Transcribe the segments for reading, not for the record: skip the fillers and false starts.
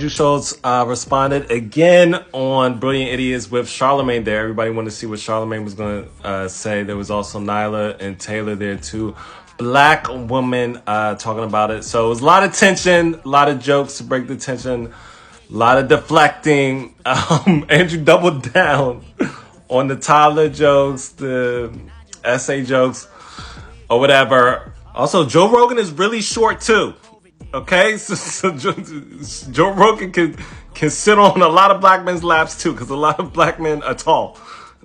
Schulz responded again on Brilliant Idiots with Charlamagne there. Everybody wanted to see what Charlamagne was going to say. There was also Nyla and Taylor there too. Black woman talking about it. So it was a lot of tension, a lot of jokes to break the tension, a lot of deflecting. Andrew doubled down on the Tyler jokes, the essay jokes, or whatever. Also, Joe Rogan is really short too. Okay, so Joe Rogan can sit on a lot of black men's laps too, because a lot of black men are tall.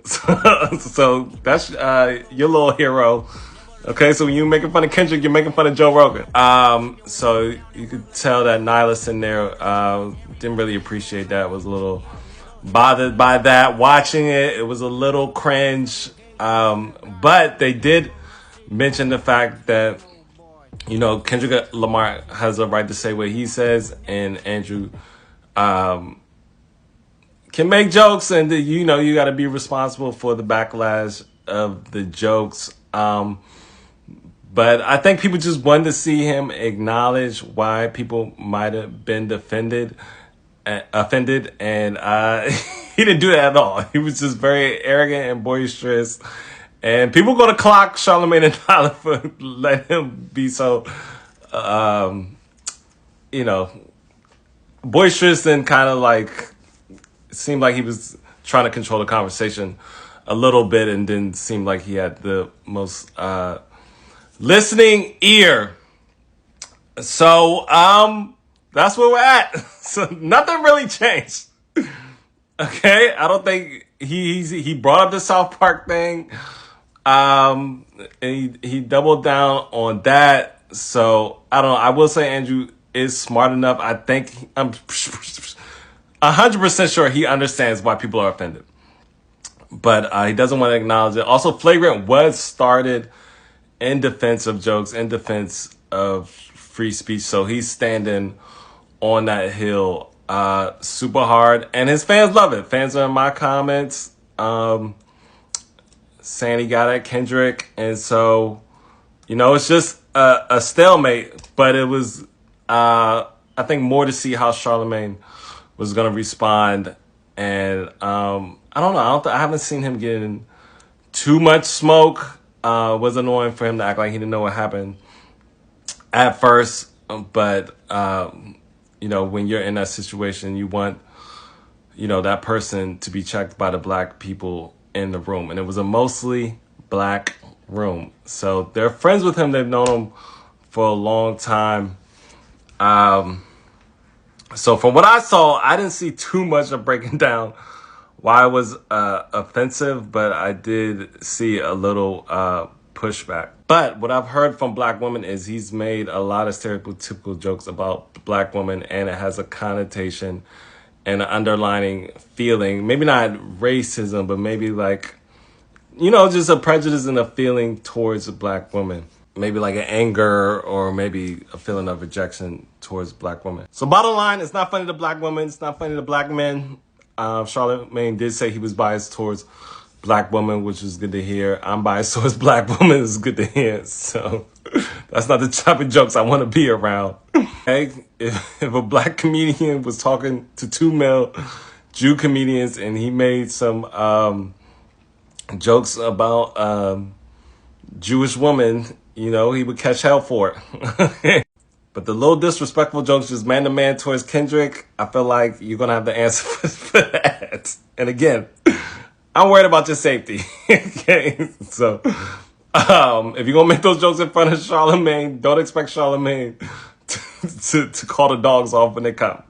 So that's your little hero. Okay, so when you're making fun of Kendrick, you're making fun of Joe Rogan. So you could tell that Nyla in there didn't really appreciate that. Was a little bothered by that. Watching it, it was a little cringe. But they did mention the fact that, you know, Kendrick Lamar has a right to say what he says, and Andrew can make jokes, and you know you got to be responsible for the backlash of the jokes. But I think people just wanted to see him acknowledge why people might have been offended, and he didn't do that at all. He was just very arrogant and boisterous. And people going to clock Charlamagne and Tyler for letting him be so, you know, boisterous and kind of like, it seemed like he was trying to control the conversation a little bit and didn't seem like he had the most listening ear. So that's where we're at. So nothing really changed. Okay, I don't think he brought up the South Park thing. And he doubled down on that. So I don't know. I will say Andrew is smart enough. I think I'm 100% sure he understands why people are offended, but he doesn't want to acknowledge it. Also, Flagrant was started in defense of jokes, in defense of free speech. So he's standing on that hill super hard, and his fans love it. Fans are in my comments saying he got at Kendrick, and so, you know, it's just a stalemate. But it was, I think, more to see how Charlamagne was going to respond. And I don't know. I haven't seen him getting too much smoke. It was annoying for him to act like he didn't know what happened at first. But, you know, when you're in that situation, you want, you know, that person to be checked by the black people in the room. And it was a mostly black room. So they're friends with him. They've known him for a long time. So from what I saw, I didn't see too much of breaking down why it was offensive, but I did see a little pushback. But what I've heard from black women is he's made a lot of stereotypical jokes about black women, and it has a connotation and an underlining feeling, maybe not racism, but maybe like, you know, just a prejudice and a feeling towards black women. Maybe like an anger or maybe a feeling of rejection towards black women. So bottom line, it's not funny to black women. It's not funny to black men. Charlamagne did say he was biased towards black women, which is good to hear. I'm biased towards black women. It's good to hear. So that's not the type of jokes I want to be around. Okay? If a black comedian was talking to two male Jew comedians and he made some jokes about Jewish women, you know, he would catch hell for it. But the little disrespectful jokes just man to man towards Kendrick, I feel like you're going to have the answer for that. And again, I'm worried about your safety. Okay? So if you're going to make those jokes in front of Charlamagne, don't expect Charlamagne to call the dogs off when they come.